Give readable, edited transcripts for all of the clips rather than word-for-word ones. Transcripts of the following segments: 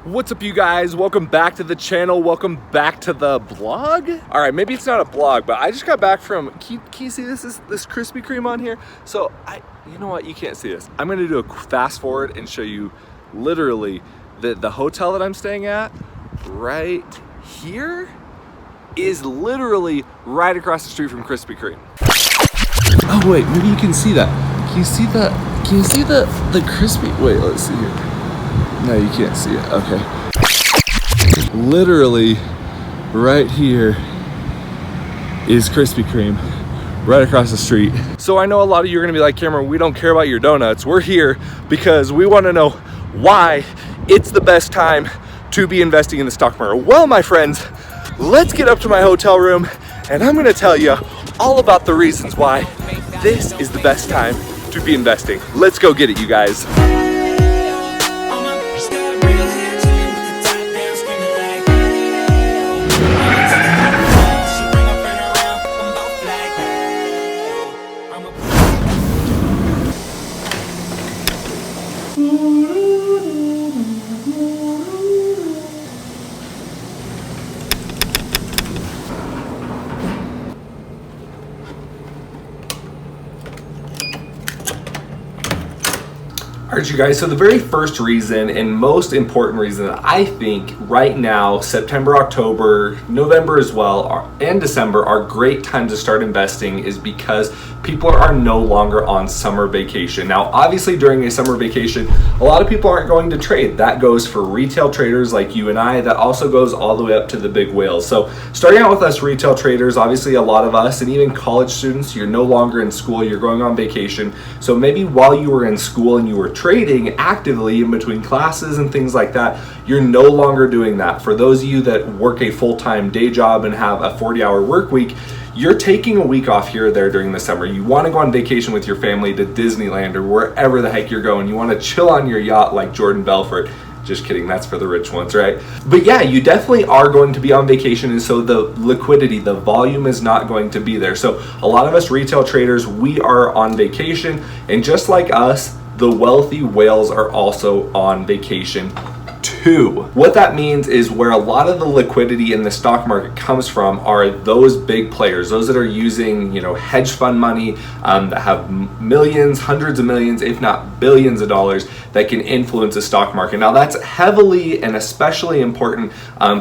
What's up, you guys? Welcome back to the channel. Welcome back to the blog. All right, maybe it's not a blog, but I just got back from, can you see this Krispy Kreme on here? So you know what, you can't see this. I'm gonna do a fast forward and show you literally the hotel that I'm staying at right here is literally right across the street from Krispy Kreme. Oh wait, maybe you can see that. Can you see the crispy? Wait, let's see here. No, you can't see it. Okay. Literally, right here is Krispy Kreme, right across the street. So I know a lot of you are gonna be like, Cameron, we don't care about your donuts. We're here because we wanna know why it's the best time to be investing in the stock market. Well, my friends, let's get up to my hotel room and I'm gonna tell you all about the reasons why this is the best time to be investing. Let's go get it, you guys. All right, you guys, so the very first reason and most important reason that I think right now, September, October, November as well, and December are great times to start investing is because people are no longer on summer vacation. Now, obviously during a summer vacation, a lot of people aren't going to trade. That goes for retail traders like you and I. That also goes all the way up to the big whales. So starting out with us retail traders, obviously a lot of us and even college students, you're no longer in school, you're going on vacation. So maybe while you were in school and you were trading actively in between classes and things like that, you're no longer doing that. For those of you that work a full-time day job and have a 40-hour work week, you're taking a week off here or there during the summer. You want to go on vacation with your family to Disneyland or wherever the heck you're going. You want to chill on your yacht like Jordan Belfort. Just kidding, that's for the rich ones, right? But yeah, you definitely are going to be on vacation, and so the liquidity, the volume is not going to be there. So a lot of us retail traders, we are on vacation, and just like us, the wealthy whales are also on vacation too. What that means is where a lot of the liquidity in the stock market comes from are those big players, those that are using, hedge fund money, that have millions, hundreds of millions, if not billions of dollars that can influence the stock market. Now that's heavily and especially important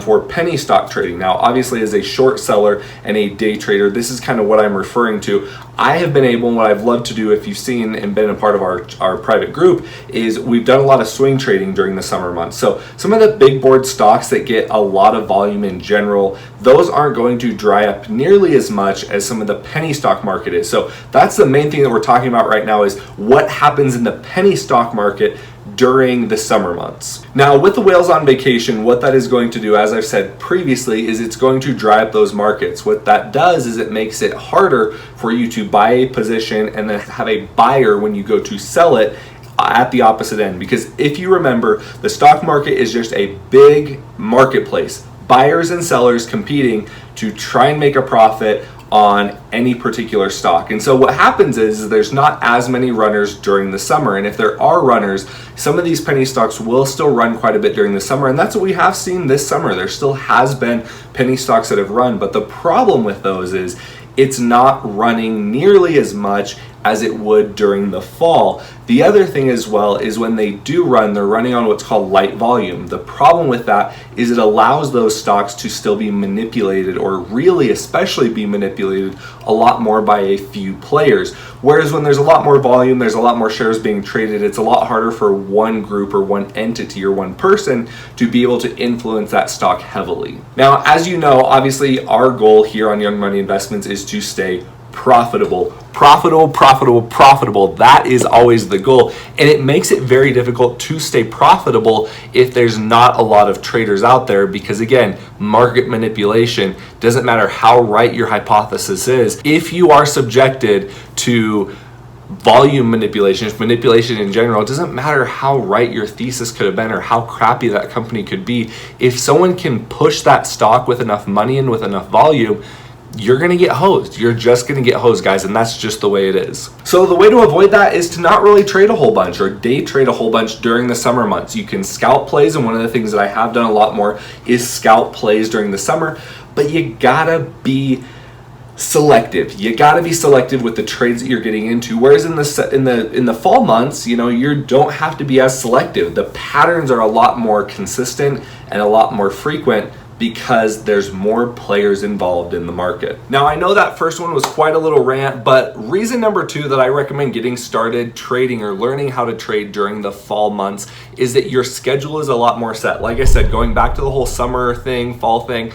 for penny stock trading. Now, obviously as a short seller and a day trader, this is kind of what I'm referring to. I have been able, and what I've loved to do, if you've seen and been a part of our private group, is we've done a lot of swing trading during the summer months. So some of the big board stocks that get a lot of volume in general, those aren't going to dry up nearly as much as some of the penny stock market is. So that's the main thing that we're talking about right now, is what happens in the penny stock market during the summer months. Now, with the whales on vacation, what that is going to do, as I've said previously, is it's going to dry up those markets. What that does is it makes it harder for you to buy a position and then have a buyer when you go to sell it at the opposite end. Because if you remember, the stock market is just a big marketplace. Buyers and sellers competing to try and make a profit on any particular stock. And so what happens is there's not as many runners during the summer. And if there are runners, some of these penny stocks will still run quite a bit during the summer. And that's what we have seen this summer. There still has been penny stocks that have run. But the problem with those is it's not running nearly as much as it would during the fall. The other thing as well is when they do run, they're running on what's called light volume. The problem with that is it allows those stocks to still be manipulated, or really especially be manipulated a lot more by a few players. Whereas when there's a lot more volume, there's a lot more shares being traded, it's a lot harder for one group or one entity or one person to be able to influence that stock heavily. Now, as you know, obviously our goal here on Young Money Investments is to stay profitable. That is always the goal. And it makes it very difficult to stay profitable if there's not a lot of traders out there, because again, market manipulation, doesn't matter how right your hypothesis is, if you are subjected to volume manipulation in general, it doesn't matter how right your thesis could have been or how crappy that company could be. If someone can push that stock with enough money and with enough volume, you're gonna get hosed. You're just gonna get hosed, guys, and that's just the way it is. So the way to avoid that is to not really trade a whole bunch or day trade a whole bunch during the summer months. You can scalp plays, and one of the things that I have done a lot more is scalp plays during the summer, but you gotta be selective. You got to be selective with the trades that you're getting into. Whereas in the fall months, you don't have to be as selective. The patterns are a lot more consistent and a lot more frequent because there's more players involved in the market. Now, I know that first one was quite a little rant, but reason number 2 that I recommend getting started trading or learning how to trade during the fall months is that your schedule is a lot more set. Like I said, going back to the whole summer thing, fall thing,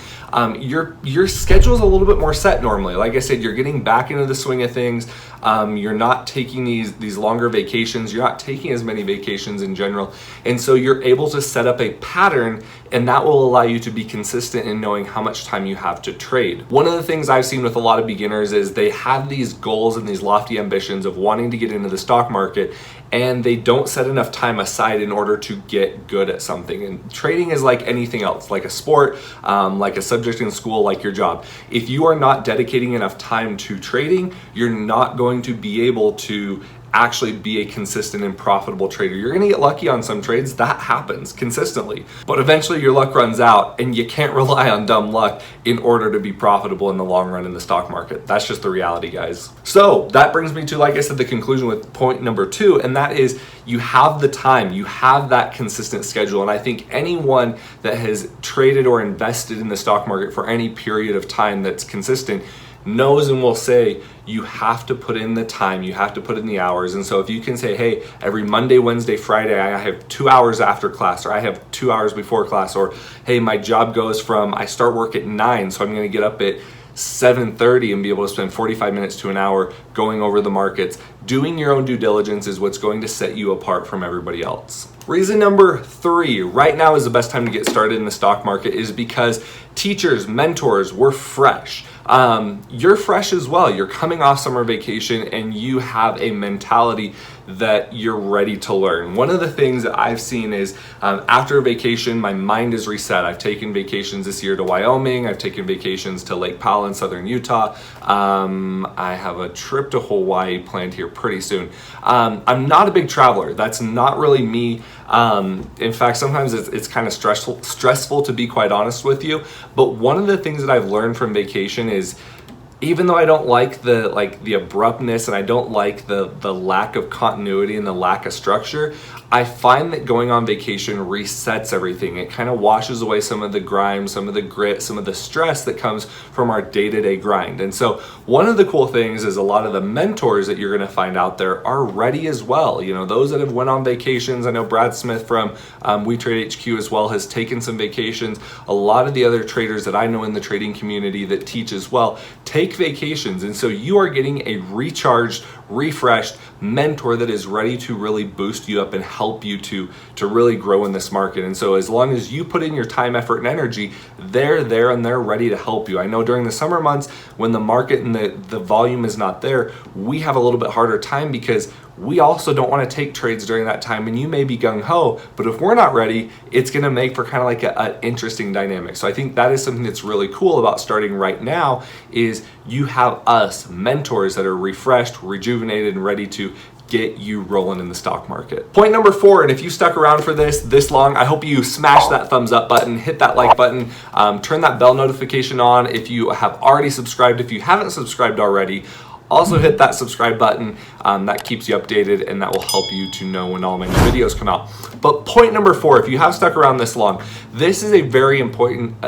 your schedule is a little bit more set normally. Like I said, you're getting back into the swing of things. You're not taking these longer vacations. You're not taking as many vacations in general. And so you're able to set up a pattern, and that will allow you to be consistent in knowing how much time you have to trade. One of the things I've seen with a lot of beginners is they have these goals and these lofty ambitions of wanting to get into the stock market, and they don't set enough time aside in order to get good at something. And trading is like anything else, like a sport, like a subject in school, like your job. If you are not dedicating enough time to trading, you're not going to be able to actually be a consistent and profitable trader. You're gonna get lucky on some trades, that happens consistently, but eventually your luck runs out and you can't rely on dumb luck in order to be profitable in the long run in the stock market. That's just the reality, guys. So that brings me to, like I said, the conclusion with point number 2, and that is you have the time, you have that consistent schedule. And I think anyone that has traded or invested in the stock market for any period of time that's consistent knows and will say you have to put in the time, you have to put in the hours. And so if you can say, hey, every Monday, Wednesday, Friday, I have 2 hours after class, or I have 2 hours before class, or hey, my job goes from, I start work at 9, so I'm going to get up at 7:30 and be able to spend 45 minutes to an hour going over the markets. Doing your own due diligence is what's going to set you apart from everybody else. Reason number 3, right now is the best time to get started in the stock market, is because teachers, mentors, we're fresh. You're fresh as well. You're coming off summer vacation and you have a mentality that you're ready to learn. One of the things that I've seen is after a vacation, my mind is reset. I've taken vacations this year to Wyoming. I've taken vacations to Lake Powell in southern Utah. I have a trip to Hawaii planned here pretty soon. I'm not a big traveler. That's not really me. In fact, sometimes it's kind of stressful to be quite honest with you. But one of the things that I've learned from vacation is, even though I don't like the abruptness and I don't like the lack of continuity and the lack of structure, I find that going on vacation resets everything. It kind of washes away some of the grime, some of the grit, some of the stress that comes from our day-to-day grind. And so one of the cool things is a lot of the mentors that you're going to find out there are ready as well. Those that have went on vacations. I know Brad Smith from We Trade HQ as well has taken some vacations. A lot of the other traders that I know in the trading community that teach as well take vacations. And so you are getting a recharged, refreshed mentor that is ready to really boost you up and help you to really grow in this market. And so as long as you put in your time, effort, and energy, they're there and they're ready to help you. I know during the summer months when the market and the volume is not there, we have a little bit harder time because we also don't want to take trades during that time, and you may be gung-ho, but if we're not ready, it's going to make for kind of like an interesting dynamic. So I think that is something that's really cool about starting right now, is you have us, mentors that are refreshed, rejuvenated, and ready to get you rolling in the stock market. Point number 4, and if you stuck around for this long, I hope you smash that thumbs up button, hit that like button, turn that bell notification on if you have already subscribed. If you haven't subscribed already, also hit that subscribe button. That keeps you updated and that will help you to know when all my new videos come out. But point number 4, if you have stuck around this long, this is a very important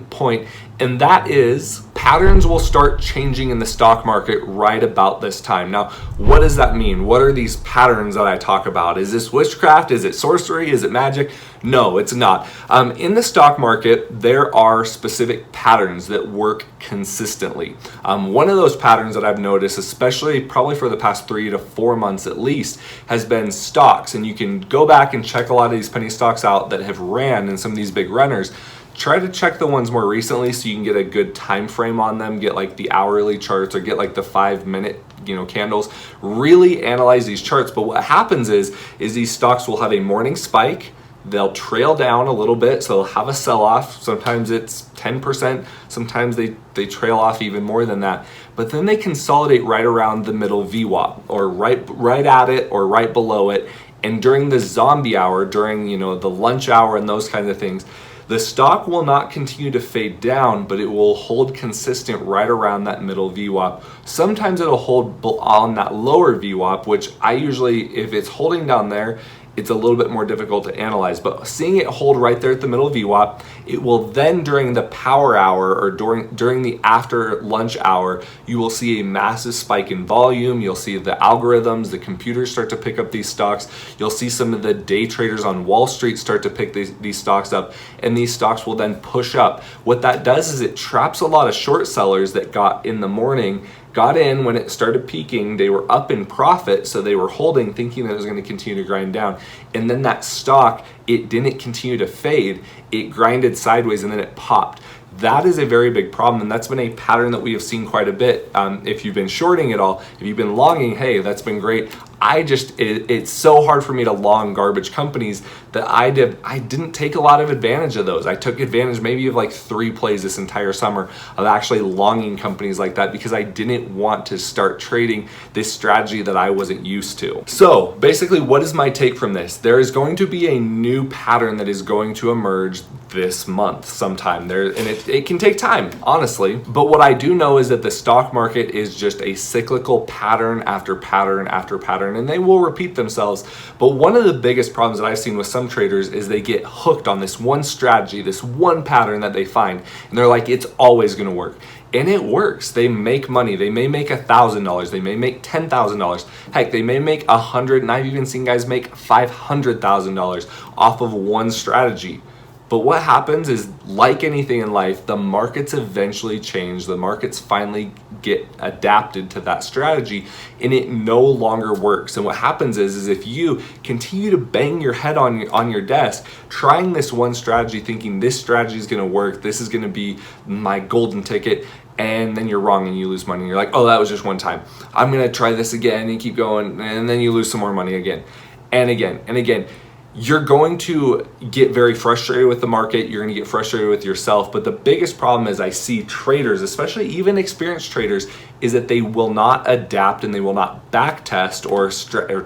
point, and that is patterns will start changing in the stock market right about this time. Now, what does that mean? What are these patterns that I talk about? Is this witchcraft? Is it sorcery? Is it magic? No, it's not. In the stock market, there are specific patterns that work consistently. One of those patterns that I've noticed, especially probably for the past 3 to 4 months at least, has been stocks. And you can go back and check a lot of these penny stocks out that have ran in some of these big runners. Try to check the ones more recently so you can get a good time frame on them, get like the hourly charts or get like the 5-minute candles. Really analyze these charts. But what happens is these stocks will have a morning spike, they'll trail down a little bit, so they'll have a sell-off. Sometimes it's 10%, sometimes they trail off even more than that. But then they consolidate right around the middle VWAP, or right at it or right below it. And during the zombie hour, during the lunch hour and those kinds of things, the stock will not continue to fade down, but it will hold consistent right around that middle VWAP. Sometimes it'll hold on that lower VWAP, which I usually, if it's holding down there, it's a little bit more difficult to analyze. But seeing it hold right there at the middle VWAP, it will then during the power hour or during the after lunch hour, you will see a massive spike in volume. You'll see the algorithms, the computers start to pick up these stocks. You'll see some of the day traders on Wall Street start to pick these stocks up, and these stocks will then push up. What that does is it traps a lot of short sellers that got in the morning, got in when it started peaking, they were up in profit, so they were holding thinking that it was going to continue to grind down. And then that stock, it didn't continue to fade, it grinded sideways and then it popped. That is a very big problem, and that's been a pattern that we have seen quite a bit. If you've been shorting it all, if you've been longing, hey, that's been great. It's so hard for me to long garbage companies that I didn't take a lot of advantage of those. I took advantage maybe of like 3 plays this entire summer of actually longing companies like that, because I didn't want to start trading this strategy that I wasn't used to. So basically, what is my take from this? There is going to be a new pattern that is going to emerge this month sometime there, and it can take time, honestly. But what I do know is that the stock market is just a cyclical pattern after pattern after pattern, and they will repeat themselves. But one of the biggest problems that I've seen with some traders is they get hooked on this one strategy, this one pattern that they find, and they're like, it's always going to work. And it works. They make money. They may make $1,000. They may make $10,000. Heck, they may make $100,000, and I've even seen guys make $500,000 off of one strategy. But what happens is, like anything in life, the markets eventually change. The markets finally get adapted to that strategy, and it no longer works. And what happens is if you continue to bang your head on your desk, trying this one strategy, thinking this strategy is going to work, this is going to be my golden ticket, and then you're wrong and you lose money. You're like, oh, that was just one time. I'm going to try this again, and keep going, and then you lose some more money again and again and again. You're going to get very frustrated with the market. You're going to get frustrated with yourself. But the biggest problem is I see traders, especially even experienced traders, is that they will not adapt and they will not back test or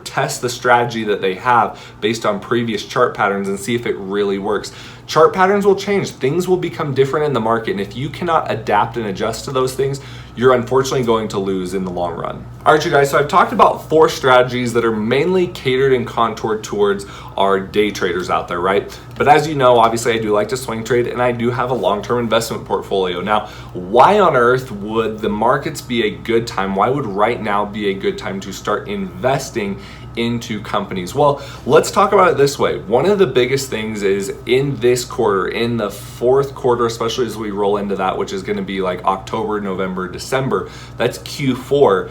test the strategy that they have based on previous chart patterns and see if it really works. Chart patterns will change. Things will become different in the market. And if you cannot adapt and adjust to those things, you're unfortunately going to lose in the long run. All right, you guys, so I've talked about 4 strategies that are mainly catered and contoured towards our day traders out there, right? But as you know, obviously I do like to swing trade, and I do have a long-term investment portfolio. Now, why on earth would the markets be a good time? Why would right now be a good time to start investing into companies? Well, let's talk about it this way. One of the biggest things is in this quarter, in the 4th quarter, especially as we roll into that, which is going to be like October, November, December, that's Q4.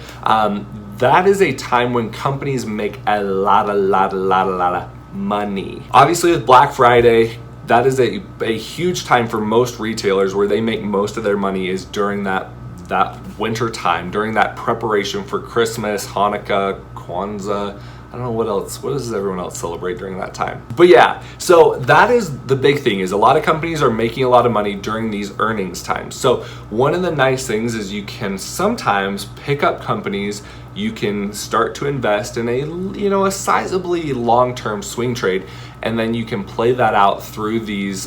That is a time when companies make a lot of money. Obviously with Black Friday, that is a huge time for most retailers where they make most of their money is during that winter time, during that preparation for Christmas, Hanukkah, Kwanzaa. I don't know what else. What does everyone else celebrate during that time? But yeah, so that is the big thing, is a lot of companies are making a lot of money during these earnings times. So one of the nice things is you can sometimes pick up companies, you can start to invest in a sizably long-term swing trade, and then you can play that out through these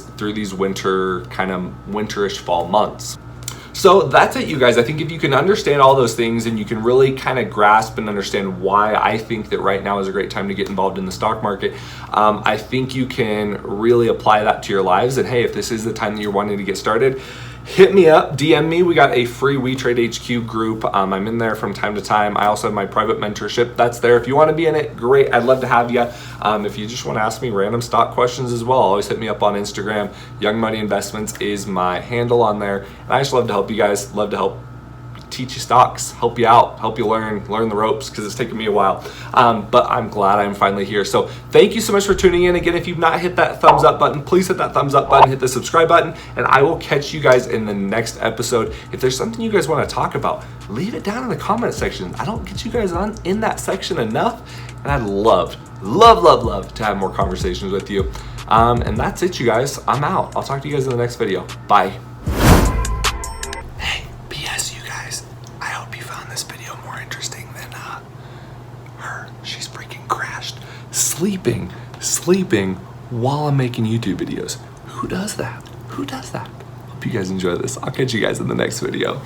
winter, kind of winterish fall months. So that's it, you guys. I think if you can understand all those things and you can really kind of grasp and understand why I think that right now is a great time to get involved in the stock market, I think you can really apply that to your lives. And hey, if this is the time that you're wanting to get started, hit me up, DM me. We got a free We Trade HQ group. I'm in there from time to time. I also have my private mentorship. That's there. If you want to be in it, great. I'd love to have you. If you just want to ask me random stock questions as well, always hit me up on Instagram. Young Money Investments is my handle on there. And I just love to help you guys. Love to help teach you stocks, help you out, help you learn the ropes, because it's taken me a while. But I'm glad I'm finally here. So thank you so much for tuning in. Again, if you've not hit that thumbs up button, please hit that thumbs up button, hit the subscribe button, and I will catch you guys in the next episode. If there's something you guys want to talk about, leave it down in the comment section. I don't get you guys in that section enough, and I'd love to have more conversations with you. And that's it, you guys. I'm out. I'll talk to you guys in the next video. Bye. Hey, P.S. you guys, I hope you found this video more interesting than her. She's freaking crashed. Sleeping while I'm making YouTube videos. Who does that? Who does that? Hope you guys enjoy this. I'll catch you guys in the next video.